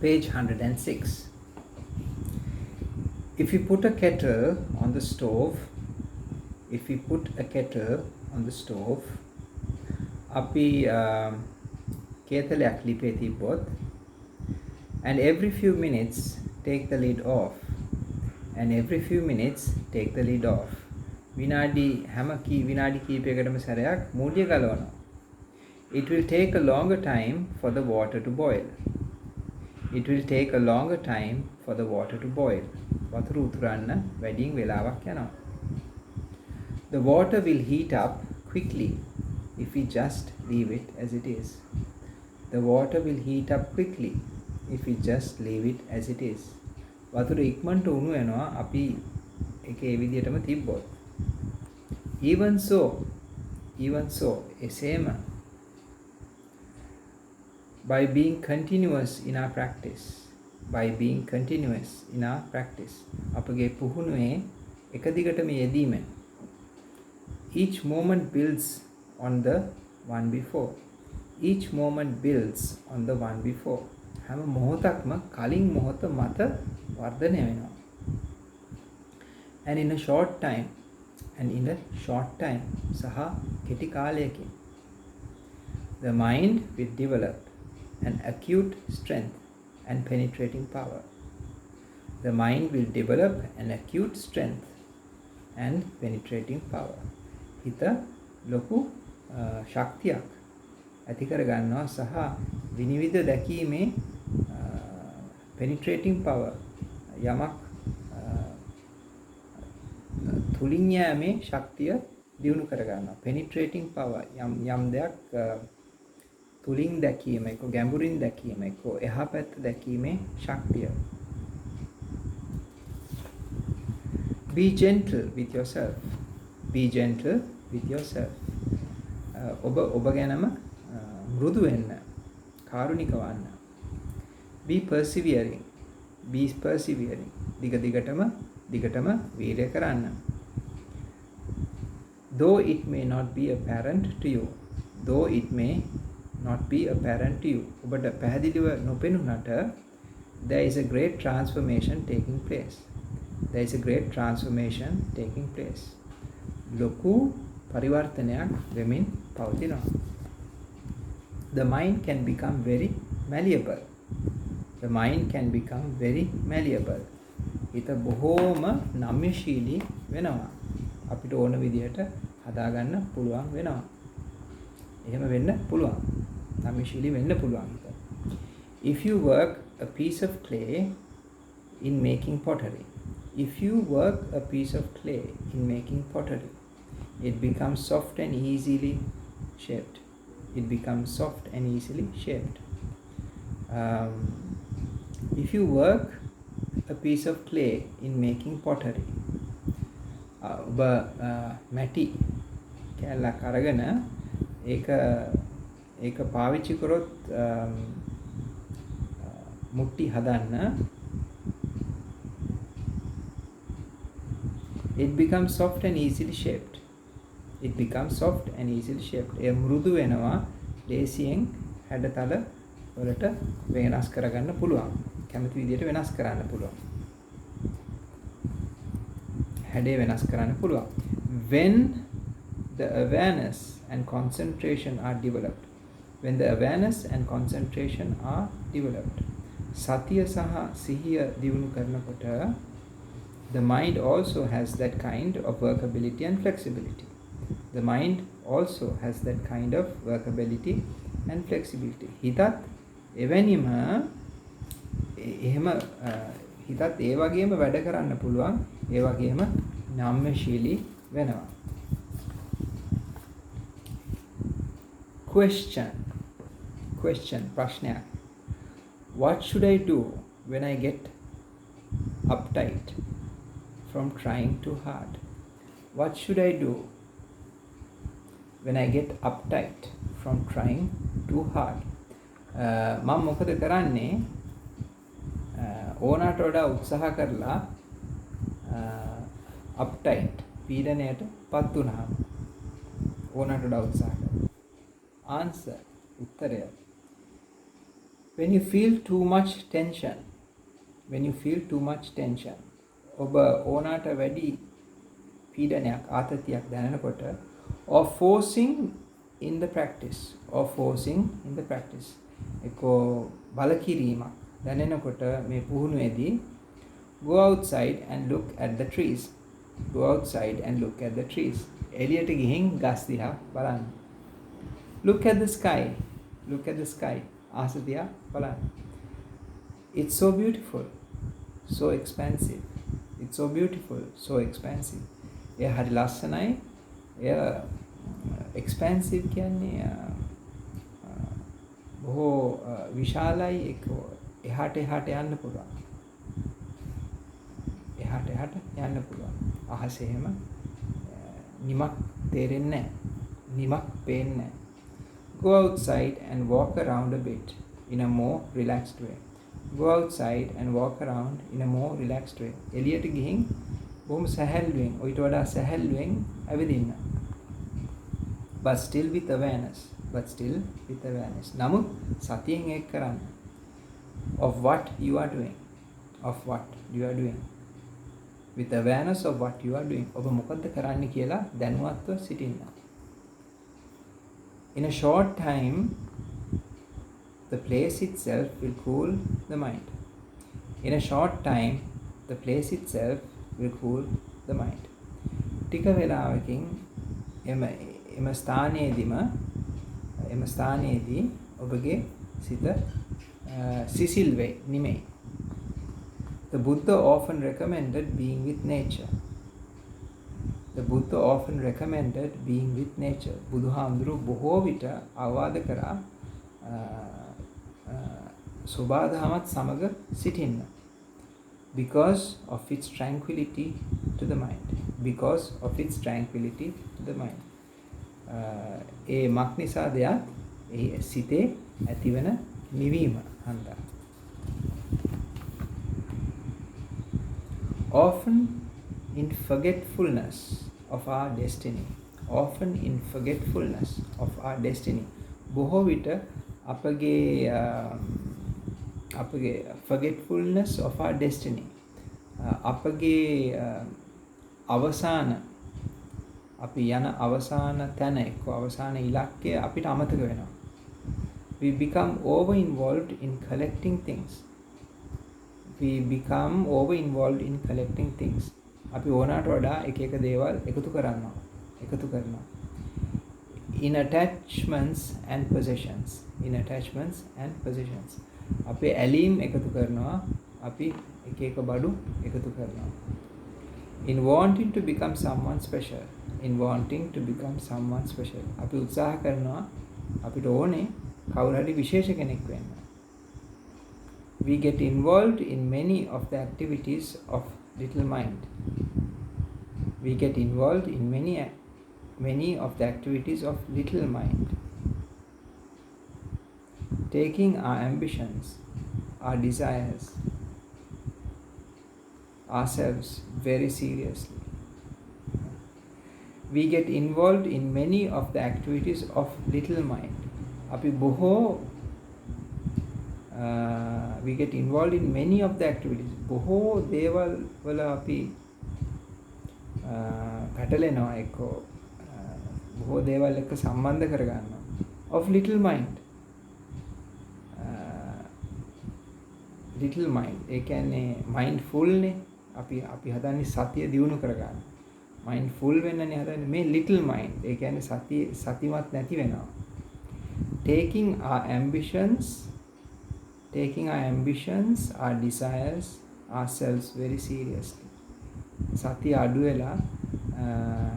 Page 106. If we put a kettle on the stove, අපි කේතලයක් ලිපේ තිබ්බොත්, and every few minutes take the lid off, විනාඩි කීපයකටම සැරයක් මූලිය ගලවනවා. It will take a longer time for the water to boil. වතුර උතුරන්න වැඩියෙන් වෙලාවක් යනවා. The water will heat up quickly if we just leave it as it is. වතුර ඉක්මනට උණු වෙනවා අපි ඒක ඒ විදිහටම තිබ්බොත්. Even so, එසේම by being continuous in our practice, අපගේ පුහුණුවේ එක දිගටම යෙදීමෙන්, each moment builds on the one before. හැම මොහොතක්ම කලින් මොහොත මත වර්ධනය වෙනවා. and in a short time සහ කෙටි කාලයකින්, the mind will develop an acute strength and penetrating power. හිත ලොකු ශක්තියක් ඇති කර ගන්නවා සහ විනිවිද දැකීමේ penetrating power, යමක් තුලින් යෑමේ ශක්තිය දියුණු කර ගන්නවා. penetrating power, යම් දෙයක් තුලින් දැකීම, ඒක ගැඹුරින් දැකීම, ඒක එහා පැත්ත දැකීමේ ශක්තිය. Be gentle with yourself. ඔබ ගැනම මෘදු වෙන්න, කාරුණික වන්න. Be persevering. දිගටම වීර්ය කරන්න. Though it may not be apparent to you. ඔබට පැහැදිලිව නොපෙනුනට, there is a great transformation taking place. ලොකු පරිවර්තනයක් වෙමින් පවතිනවා. The mind can become very malleable. හිත බොහෝම නම්‍යශීලී වෙනවා. අපිට ඕන විදිහට හදාගන්න පුළුවන් වෙනවා. එහෙම වෙන්න පුළුවන්. නම්‍යශීලී වෙන්න පුළුවන් හිත. If you work a piece of clay in making pottery, it becomes soft and easily shaped. If you work a piece of clay in making pottery, ඔබ මැටි කැල්ලක් අරගෙන ඒක පාවිච්චි කරොත් මුට්ටි හදන්න, it becomes soft and easily shaped. එය මෘදු වෙනවා, ලේසියෙන් හැඩතල වලට වෙනස් කරගන්න පුළුවන්. කැමති විදිහට වෙනස් කරන්න පුළුවන්. හැඩය වෙනස් කරන්න පුළුවන්. When the awareness and concentration are developed. සතිය සහ සිහිය දියුණු කරනකොට, the mind also has that kind of workability and flexibility. හිතත් එවැනිම හිතත් ඒ වගේම වැඩ කරන්න පුළුවන්, ඒ වගේම නම්‍යශීලී වෙනවා. Question ප්‍රශ්නයක්. What should I do when I get uptight from trying too hard? මම මොකද කරන්නේ ඕනට වඩා උත්සාහ කරලා uptight පීඩනයට පත් වුණාම? ඕනට වඩා උත්සාහ කරලා. answer උත්තරය, when you feel too much tension, ඔබ ඕනාට වැඩි පීඩනයක් ආතතියක් දැනෙනකොට, or forcing in the practice එකෝ බල කිරීමක් දැනෙනකොට මේ පුහුණුවේදී go outside and look at the trees. එළියට ගිහින් ගස් දිහා බලන්න. Look at the sky. ආස දිහා බලන්න. It's so beautiful, so expansive. එය හරි ලස්සනයි. එය expansive කියන්නේ බොහෝ විශාලයි. එහාට යන්න පුළුවන්. අහස එහෙම නිමක් තේරෙන්නේ නැහැ. නිමක් පේන්නේ නැහැ. Go outside and walk around a bit in a more relaxed way. එළියට ගිහින් බොහොම සැහැල්ලුවෙන්, ඊට වඩා සැහැල්ලුවෙන් ඇවිදින්න. But still with awareness. නමුත් සතියෙන් ඒක කරන්න. Of what you are doing. With awareness of what you are doing. ඔබ මොකද්ද කරන්නේ කියලා දැනුවත්ව සිටින්න. In a short time, the place itself will cool the mind. ටික වේලාවකින් එම ස්ථානයේදී ඔබගේ සිත සිසිල් වේ, නිමේ. The Buddha often recommended being with nature. බුදුහාමුදුරු බොහෝ විට අවවාද කරා සෝබාදහමත් සමග සිටින්න. Because of its tranquility to the mind. ඒ මක් නිසාද ඒ සිතේ ඇතිවන නිවීම හන්දා. Often in forgetfulness of our destiny. බොහෝ විට අපගේ forgetfulness of our destiny. අපගේ අවසාන අපි යන අවසාන තැන එක්ක අවසාන ඉලක්කය අපිට අමතක වෙනවා. We become over involved in collecting things. අපි ඕනට වඩා එක දේවල් එකතු කරනවා. In attachments and possessions. අපේ ඇලීම් එකතු කරනවා. අපි එක බඩු එකතු කරනවා. In wanting to become someone special. අපි උත්සාහ කරනවා අපිට ඕනේ කවුරු හරි විශේෂ කෙනෙක් වෙන්න. We get involved in many of the activities of little mind. Taking our ambitions, our desires, ourselves very seriously. We get involved in many of the activities of little mind. We get involved in many of the activities. බොහෝ දේවල් වල අපි පැටලෙනවා එක්කෝ බොහෝ දේවල් එක්ක සම්බන්ධ කරගන්නවා. Of little mind. ඒ කියන්නේ mindful නේ. අපි හදන්නේ සතිය දියුණු කරගන්න. mindful වෙන්නනේ හදන්නේ මේ little mind. ඒ කියන්නේ සතිමත් නැති වෙනවා. Taking our ambitions, our desires, ourselves very seriously. සතිය අඩු වෙලා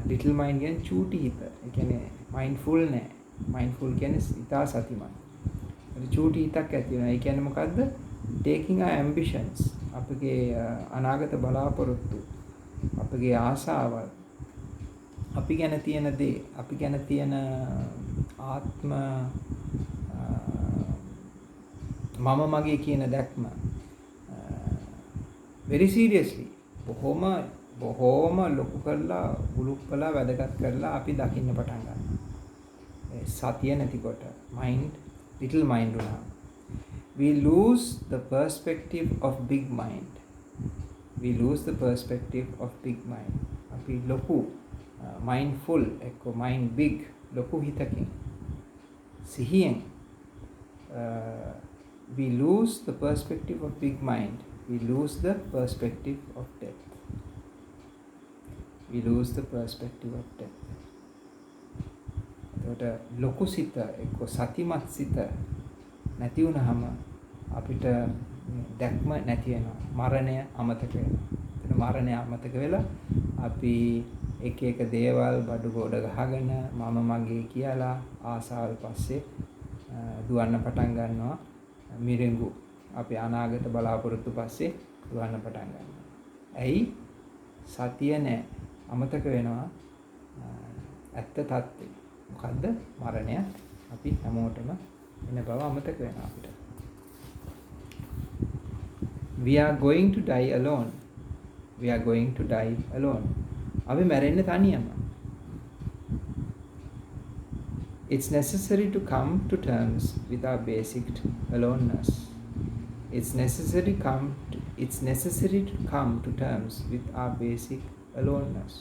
little mind කියන්නේ චූටි හිත. ඒ කියන්නේ mindful නෑ. mindful කියන්නේ ඉතා සතිමත්. චූටි හිතක් ඇති වෙනවා. ඒ කියන්නේ මොකද්ද? Taking our ambitions, අපගේ අනාගත බලාපොරොත්තු, අපගේ ආසාවල්, අපි ගැන තියෙන දේ, අපි ගැන තියෙන ආත්ම මම මගේ කියන දැක්ම very seriously බොහෝම ලොකු කරලා උලුප්පලා වැඩගත් කරලා අපි දකින්න පටන් ගන්නවා. සතිය නැතිකොට little mind උනා. we lose the perspective of big mind. We lose the perspective of big mind. අපි ලොකු mindful එක්ක mind big ලොකු හිතකින් සිහියෙන් we lose the perspective of big mind. We lose the perspective of depth. We lose the perspective of depth. එතකොට ලොකු සිත එක්ක සතිමත් සිත නැති වුනහම අපිට දැක්ම නැති වෙනවා. මරණය අමතක වෙනවා. එතන මරණය අමතක වෙලා අපි එක එක දේවල් බඩු ගොඩ ගහගෙන මම මගේ කියලා ආසාවල් පස්සේ දුවන්න පටන් ගන්නවා. මිරිඟු අපි අනාගත බලාපොරොත්තු පස්සේ දුවන්න පටන් ගන්නවා. ඇයි? සතිය නැහැ. අමතක වෙනවා ඇත්ත తත්ත්වය. මොකද්ද? මරණය අපි හැමෝටම එන බව අමතක වෙනවා අපිට. We are going to die alone. We are going to die alone. අපි මැරෙන්නේ තනියම. It's necessary to come to terms with our basic aloneness. It's necessary to come to terms with our basic aloneness.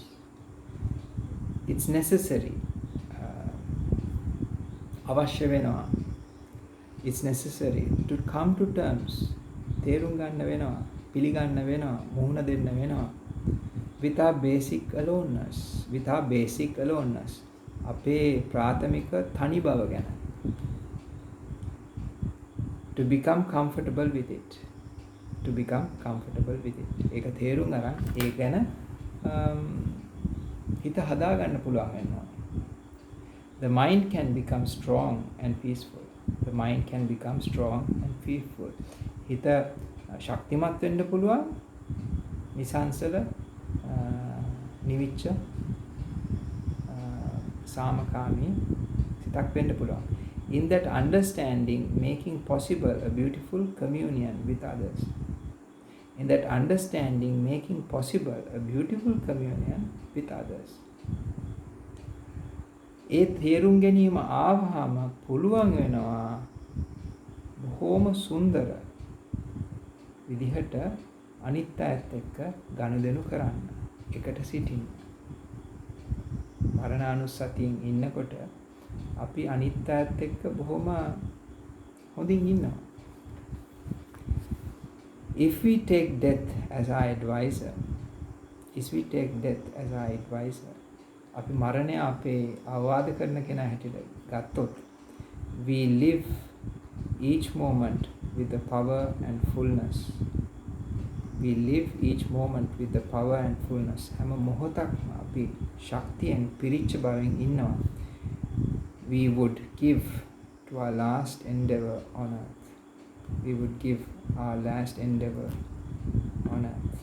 It's necessary. අවශ්‍ය වෙනවා. It's necessary to come to terms. තේරුම් ගන්න වෙනවා, පිළිගන්න වෙනවා, මුහුණ දෙන්න වෙනවා. With our basic aloneness. With our basic aloneness. අපේ ප්‍රාථමික තනි බව ගැන. To become comfortable with it. To become comfortable with it. ඒක තේරුම් අරන් ඒ ගැන හිත හදා ගන්න පුළුවන් වෙනවා. The mind can become strong and peaceful. The mind can become strong and peaceful. හිත ශක්තිමත් වෙන්න පුළුවන්. නිසංසල නිවිච්ච සාමකාමී සිතක් වෙන්න පුළුවන්. In that understanding, making possible a beautiful communion with others. In that understanding, making possible a beautiful communion with others. ඒ තේරුම් ගැනීම ආවහම පුළුවන් වෙනවා බොහොම සුන්දර විදිහට අනිත් අයත් එක්ක ගනුදෙනු කරන්න. එකට සිටින්න. මරණානුස්සතියෙන් ඉන්නකොට අපි අනිත් අයත් එක්ක බොහොම හොඳින් ඉන්නවා. If we take death as our advisor, අපි මරණය අපේ අවවාද කරන කෙනා හැටියට ගත්තොත්, we live each moment with the power and fullness. We live each moment with the power and fullness. හැම මොහොතක්ම අපි ශක්තියෙන් පිරිච්ච බවෙන් ඉන්නවා. We would give to our last endeavor on earth. We would give our last endeavor on earth.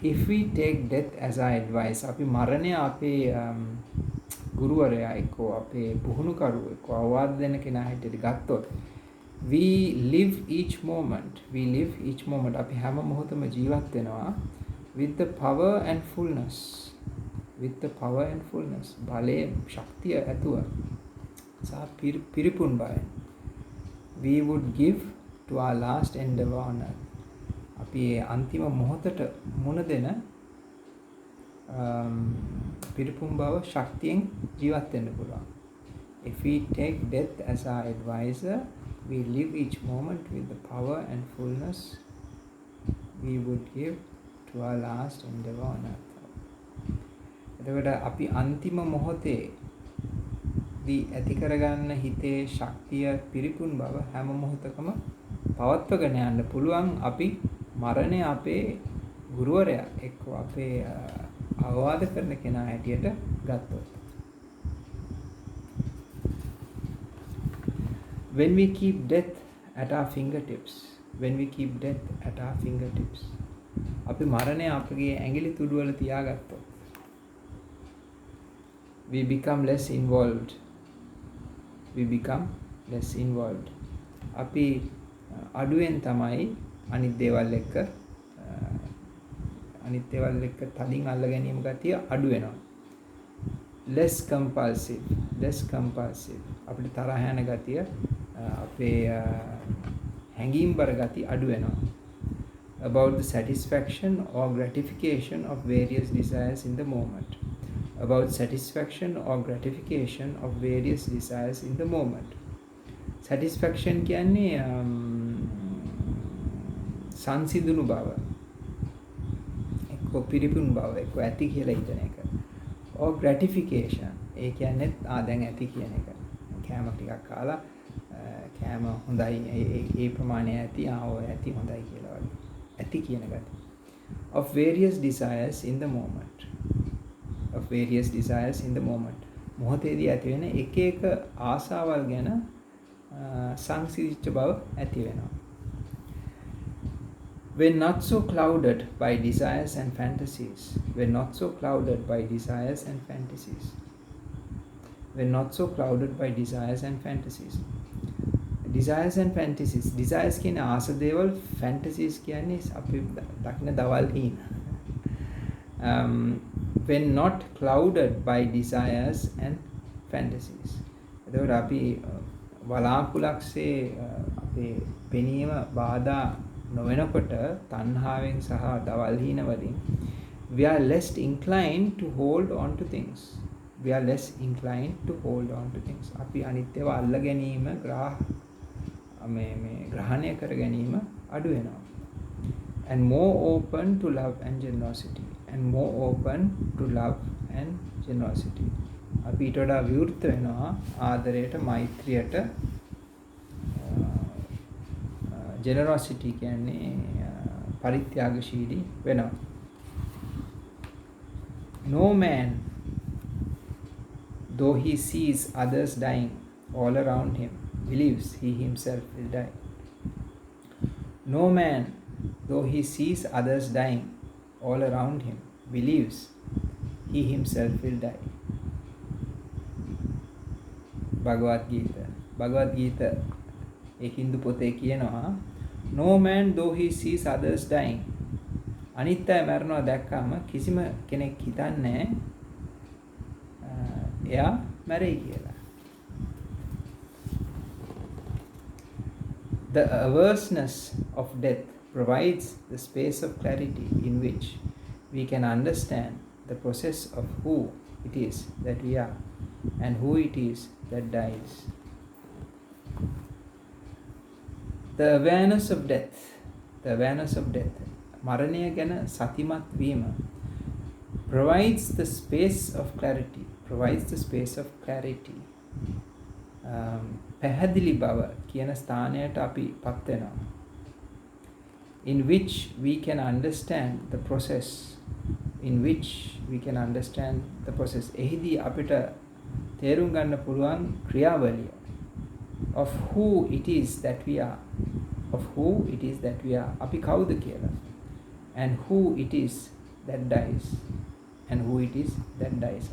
If we take death as our advice, අපි මරණය අපේ ගුරුවරයා එක්කෝ අපේ පුහුණුකරුවෝ එක්කෝ අවවාද දෙන කෙනා හැටියට ගත්තොත්, we live each moment. අපි හැම මොහොතම ජීවත් වෙනවා with the power and fullness. බලය ශක්තිය ඇතුව සහ පිරිපුන් බවෙන්. We would give to our last endeavor on earth. අපි අන්තිම මොහොතට මුණ දෙන පිරිපුන් බව ශක්තියෙන් ජීවත් වෙන්න පුළුවන්. If we take death as our advisor, we live each moment with the power and fullness we would give to our last endeavor on earth. එතකොට අපි අන්තිම මොහොතේ දී ඇති කරගන්න හිතේ ශක්තිය පිරිපුන් බව හැම මොහොතකම පවත්වගෙන යන්න පුළුවන්. අපි මරණය අපේ ගුරුවරයා එක්ක අපේ අවවාද කරන කෙනා හැටියට ගත්තොත්. When we keep death at our fingertips, අපි මරණය අපගේ ඇඟිලි තුඩු වල තියාගත්තොත්, we become less involved. අපි අඩුවෙන් තමයි අනිත් දේවල් එක්ක තදින් අල්ල ගැනීම ගතිය අඩු වෙනවා. less compulsive. අපිට තරහ යන ගතිය අපේ හැඟීම්බර ගති අඩු වෙනවා. About the satisfaction or gratification of various desires in the moment. About satisfaction or gratification of various desires in the moment. Satisfaction කියන්නේ සංසිඳුණු බව, එක්ක පිරිපුන් බව, එක්ක ඇති කියලා හිතන එක. or gratification ඒ කියන්නේ දැන් ඇති කියන එක. කෑම ටිකක් කාලා කෑම හොඳයි ඒ ප්‍රමාණය ඇති ඔය ඇති හොඳයි කියලා වගේ. ඇති කියන ගතිය. Of various desires in the moment. Of various desires in the moment. මොහොතේදී ඇති වෙන එක එක ආසාවල් ගැන සංසිඳිච්ච බව ඇති වෙනවා. When not so clouded by desires and fantasies. When not so clouded by desires and fantasies. When not so clouded by desires and fantasies. Desires and fantasies. Desires කියන්නේ ආස දේවල්, fantasies කියන්නේ අපි දකින දවල් හීන. When not clouded by desires and fantasies. එතකොට අපි වලාකුලක්සේ අපේ පෙනීම බාධා නොවෙනකොට තණ්හාවෙන් සහ දවල් හීන වලින් we are less inclined to hold on to things. We are less inclined to hold on to things. අපි අනිත්‍යව අල්ල ගැනීම ග්‍රහණය කර ගැනීම අඩු වෙනවා. And more open to love and generosity. And more open to love and generosity. අපි ඊට වඩා විවෘත වෙනවා ආදරයට, මෛත්‍රියට. generosity කියන්නේ පරිත්‍යාගශීලී වෙනවා. No man, though he sees others dying all around him, believes he himself will die. No man, though he sees others dying all around him, believes he himself will die. Bhagavad Gita ඒ හින්දු පොතේ කියනවා no man though he sees others dying. අනිත් අය මරනවා දැක්කම කිසිම කෙනෙක් හිතන්නේ එයා මැරෙයි කියලා. The averseness of death provides the space of clarity in which we can understand the process of who it is that we are and who it is that dies. The awareness of death, මරණය ගැන සතිමත් වීම provides the space of clarity, පැහැදිලි බව කියන ස්ථානයට අපි පත් වෙනවා. In which we can understand the process. එහිදී අපිට තේරුම් ගන්න පුළුවන් ක්‍රියාවලිය of who it is that we are. අපි කවුද කියලා. And who it is that dies.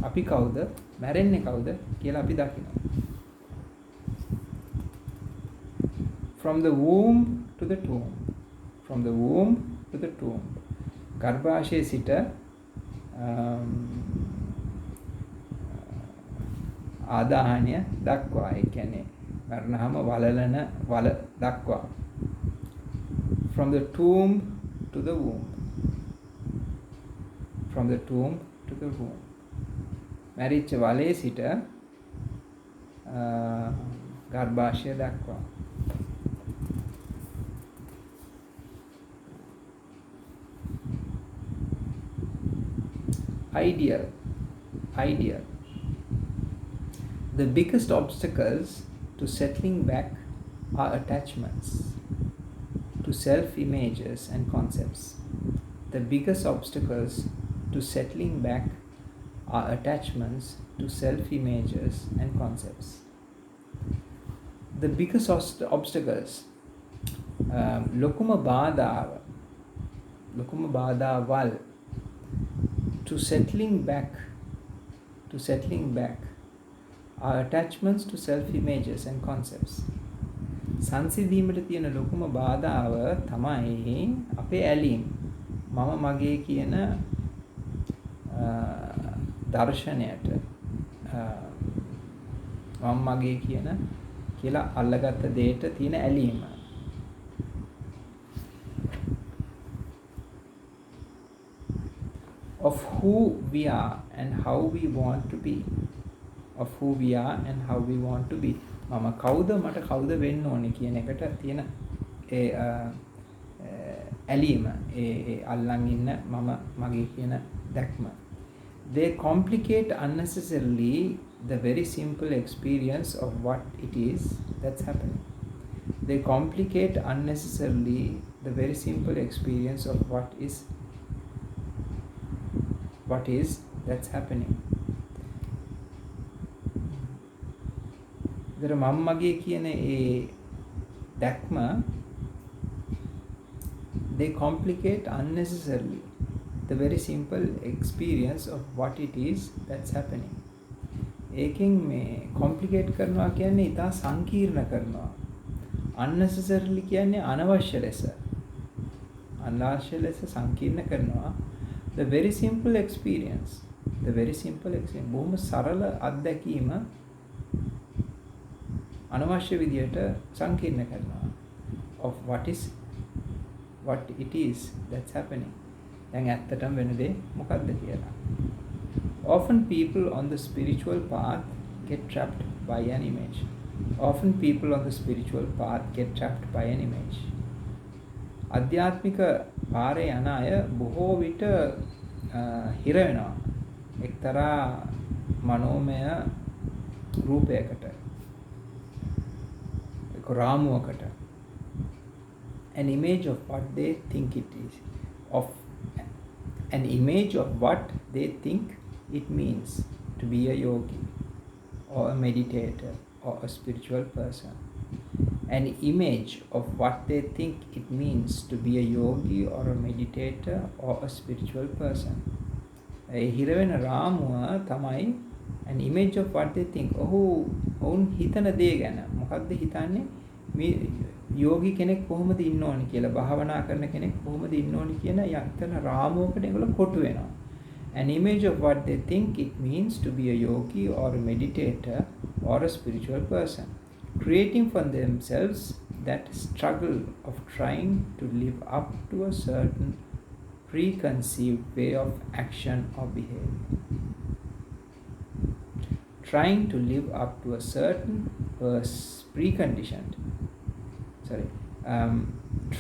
අපි කවුද, මැරෙන්නේ කවුද කියලා අපි දකිනවා. From the womb to the tomb. ගර්භාෂයේ සිට ආදාහනය දක්වා, ඒ කියන්නේ මරණහම වල දක්වා. From the tomb to the womb. මැරිච්ච වලේ සිට ගර්භාෂය දක්වා. Ideal. The biggest obstacles to settling back are attachments to self-images and concepts. The biggest obstacles to settling back are attachments to self-images and concepts. The biggest obstacles, lokuma bādāval to settling back are attachments to self-images and concepts. සංසිඳීමට තියෙන ලොකුම බාධාව තමයි අපේ ඇලීම්. මම මගේ කියන දර්ශනයට, මම මගේ කියන කියලා අල්ලගත්ත දෙයට තියෙන ඇලීම. Of who we are and how we want to be. Of who we are and how we want to be. මම කවුද මට කවුද වෙන්න ඕනේ කියන එකට තියෙන ඒ ඇලීම ඒ අල්ලන් ඉන්න මම මගේ කියන දැක්ම. They complicate unnecessarily the very simple experience of what it is that's happening. They complicate unnecessarily the very simple experience of what is that's happening. දර මම මගේ කියන ඒ දැක්ම they complicate unnecessarily the very simple experience of what it is that's happening. ඒකෙන් මේ complicate කරනවා කියන්නේ ඉතා සංකීර්ණ කරනවා. unnecessarily කියන්නේ අනවශ්‍ය ලෙස සංකීර්ණ කරනවා. The very simple experience බොහොම සරල අත්දැකීම අනවශ්‍ය විදියට සංකීර්ණ කරනවා of what it is that's happening. දැන් ඇත්තටම වෙන දේ මොකක්ද කියලා. Often people on the spiritual path get trapped by an image. අධ්‍යාත්මික පාරේ යන අය බොහෝ විට හිර වෙනවා එක්තරා මනෝමය රූපයකට, එක් රාමුවකට. An image of what they think it is, an image of what they think it means to be a yogi or a meditator or a spiritual person. An image of what they think it means to be a yogi or a meditator or a spiritual person. ඒ හිර වෙන රාමුව තමයි an image of what they think. ඔවුන් හිතන දේ ගැන මොකක්ද හිතන්නේ? මේ යෝගි කෙනෙක් කොහොමද ඉන්න ඕනි කියලා, භාවනා කරන කෙනෙක් කොහොමද ඉන්න ඕනි කියන යත්තන රාමුවකට ඒගොල්ලෝ කොටු වෙනවා. An image of what they think it means to be a yogi or a meditator or a spiritual person, creating for themselves that struggle of trying to live up to a certain preconceived way of action or behavior. Trying to live up to a certain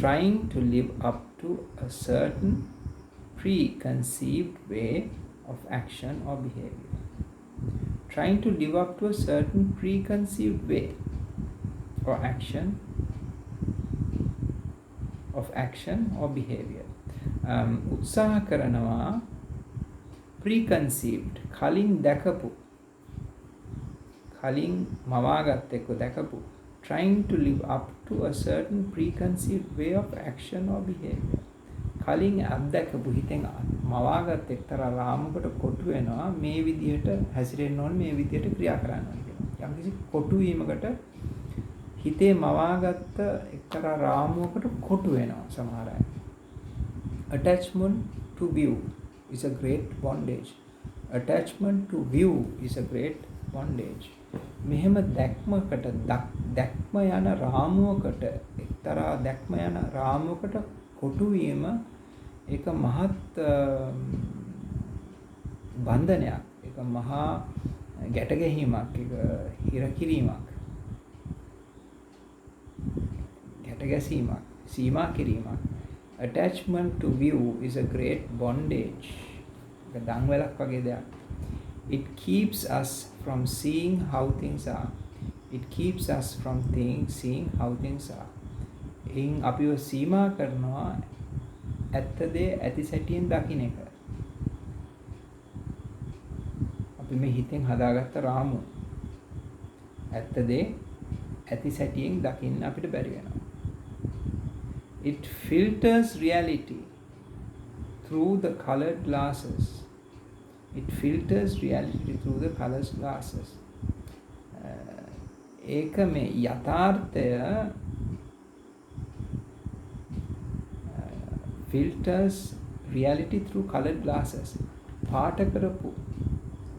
trying to live up to a certain preconceived way of action or behavior. Trying to live up to a certain preconceived way or action or behavior. උත්සාහ කරනවා preconceived කලින් මවාගත් දැකපු trying to live up to a certain preconceived way of action or behavior. කලින් අත්දැකපු හිතෙන් මවාගත් එක්තරා රාමුවකට කොටු වෙනවා මේ විදිහට හැසිරෙන්න ඕනේ, මේ විදිහට ක්‍රියා කරන්න ඕනේ කියලා. යම්කිසි කොටු වීමකට හිතේ මවාගත්ත එක්තරා රාමුවකට කොටු වෙනවා සමහර අය. Attachment to view is a great bondage. මෙහෙම දැක්ම යන රාමුවකට, එක්තරා දැක්ම යන රාමුවකට කොටු වීම එක මහත් බන්ධනයක්, එක මහා ගැට ගැහිමක්, එක හිර කිරීමක්, ගැට ගැසීමක්, සීමා කිරීමක්. Attachment to view is a great bondage. එක දන්වැලක් වගේ දෙයක්. It keeps us from seeing how things are. Seeing how things are. එයින් අපිව සීමා කරනවා ඇත්ත දේ ඇති සැටියෙන් දකින්න එක. අපි මේ හිතෙන් හදාගත්ත රාමුව ඇත්ත දේ ඇති සැටියෙන් දකින්න අපිට බැරි වෙනවා. It filters reality through the colored glasses. ඒක මේ යථාර්ථය filters reality through colored glasses. පාට කරපු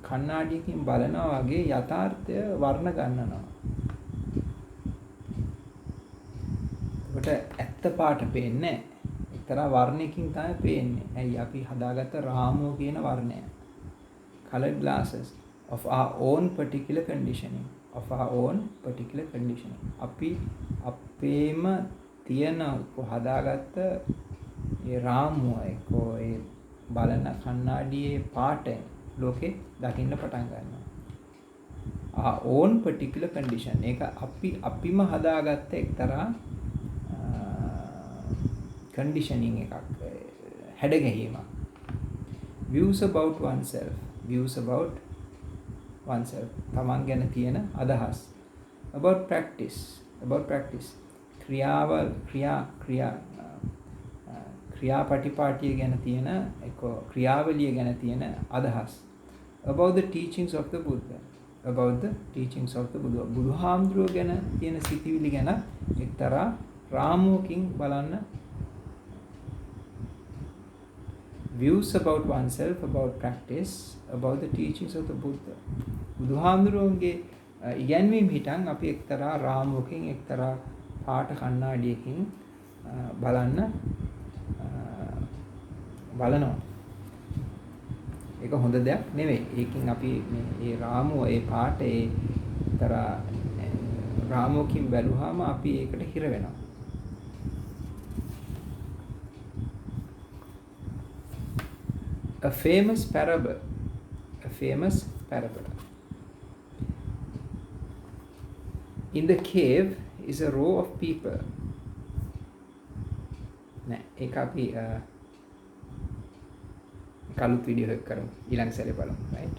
කණ්ණාඩියකින් බලනවා වගේ යථාර්ථය වර්ණ ගන්නනවා. අපිට ඇත්ත පාට පේන්නේ නැහැ. එක්තරා වර්ණයකින් තමයි පේන්නේ. ඇයි අපි හදාගත්ත රාමුව කියන වර්ණය. Colored glasses of our own particular conditioning. Of our own particular conditioning. අපි අපේම තියෙන හදාගත්ත ඒ රාමුව එක්කෝ ඒ බලන කණ්ණාඩියේ පාටෙන් ලෝකේ දකින්න පටන් ගන්නවා. our own particular condition. ඒක අපිම හදාගත්ත එක්තරා conditioning එකක්, හැඩ ගැහිීමක්. views about oneself. views about oneself. තමන් ගැන තියෙන අදහස්. about practice. ක්‍රියාපටිපාටිය ගැන තියෙන ක්‍රියාවලිය ගැන තියෙන අදහස්. about the teachings of the Buddha. බුදුහාමුදුරුවෝ ගැන තියෙන සිතිවිලි ගැන එක්තරා රාමුවකින් බලන්න. views about oneself, about practice, about the teachings of the Buddha. බුදුහාමුදුරුවන්ගේ ඉගැන්වීම් හිටන් අපි එක්තරා රාමුවකින් එක්තරා පාට කණ්ණාඩියකින් බලනවා. ඒක හොඳ දෙයක් නෙවෙයි. ඒකින් අපි මේ රාමුව, ඒ පාට, ඒ එක්තරා රාමුවකින් බැලුවාම අපි ඒකට හිර වෙනවා. A famous parable. In the cave is a row of people. නෑ, ඒක අපි කලුත් වීඩියෝ එක කරමු. ඊළඟ සැරේ බලමු. right?